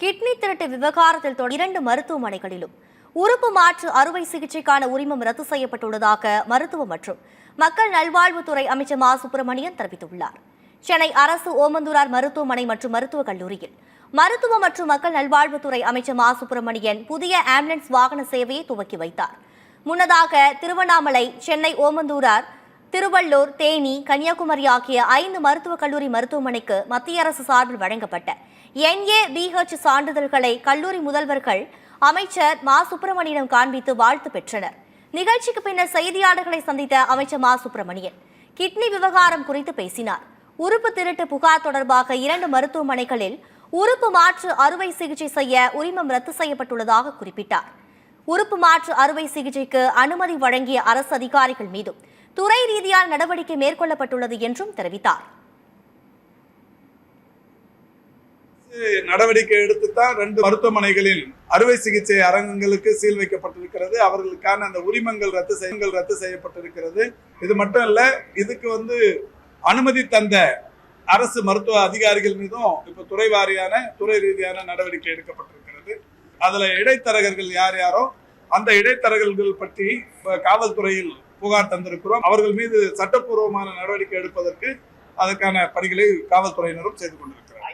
Kidney திருட்டு விவகாரத்தில் 2 மருத்துவமனைகளிலும் உறுப்பு மாற்று அறுவை சிகிச்சைக்கான உரிமம் ரத்து செய்யப்பட்டுள்ளதாக மருத்துவ மற்றும் மக்கள் நல்வாழ்வுத்துறை அமைச்சர் மா சுப்பிரமணியன் தெரிவித்துள்ளார். சென்னை அரசு ஓமந்தூரார் மருத்துவமனை மற்றும் மருத்துவக் கல்லூரியில் மருத்துவ மற்றும் மக்கள் நல்வாழ்வுத்துறை அமைச்சர் மா சுப்பிரமணியன் புதிய ஆம்புலன்ஸ் வாகன சேவையை துவக்கி வைத்தார். முன்னதாக திருவண்ணாமலை, சென்னை ஓமந்தூரார், திருவள்ளூர், தேனி, கன்னியாகுமரி ஆகிய 5 மருத்துவக் கல்லூரி மருத்துவமனைக்கு மத்திய அரசு சார்பில் வழங்கப்பட்ட NABH சான்றிதழ்களை கல்லூரி முதல்வர்கள் அமைச்சர் மா சுப்பிரமணியனிடம் காண்பித்து வாழ்த்து பெற்றனர். நிகழ்ச்சிக்கு பின்னர் செய்தியாளர்களை சந்தித்த அமைச்சர் மா சுப்பிரமணியன் கிட்னி விவகாரம் குறித்து பேசினார். உறுப்பு திருட்டு புகார் தொடர்பாக 2 மருத்துவமனைகளில் உறுப்பு மாற்று அறுவை சிகிச்சை செய்ய உரிமம் ரத்து செய்யப்பட்டுள்ளதாக குறிப்பிட்டார். உறுப்பு மாற்று அறுவை சிகிச்சைக்கு அனுமதி வழங்கிய அரசு அதிகாரிகள் மீதும் துறை ரீதியான நடவடிக்கை மேற்கொள்ளப்பட்டுள்ளது என்றும் தெரிவித்தார். நடவடிக்கை எடுத்துத்தான் 2 மருத்துவமனைகளில் அறுவை சிகிச்சை அரங்கங்களுக்கு சீல் வைக்கப்பட்டிருக்கிறது. அவர்களுக்கான அந்த உரிமங்கள் ரத்து செய்யப்பட்டிருக்கிறது. இது மட்டும் இல்ல, இதுக்கு அனுமதி தந்த அரசு மருத்துவ அதிகாரிகள் மீதும் இப்ப துறை ரீதியான நடவடிக்கை எடுக்கப்பட்டிருக்கிறது. அதுல இடைத்தரகர்கள் யாரோ அந்த இடைத்தரகர்கள் பற்றி காவல்துறையில் புகார் தந்திருக்கிறோம். அவர்கள் மீது சட்டப்பூர்வமான நடவடிக்கை எடுப்பதற்கு அதற்கான பணிகளை காவல்துறையினரும் செய்து கொண்டிருக்கிறார்.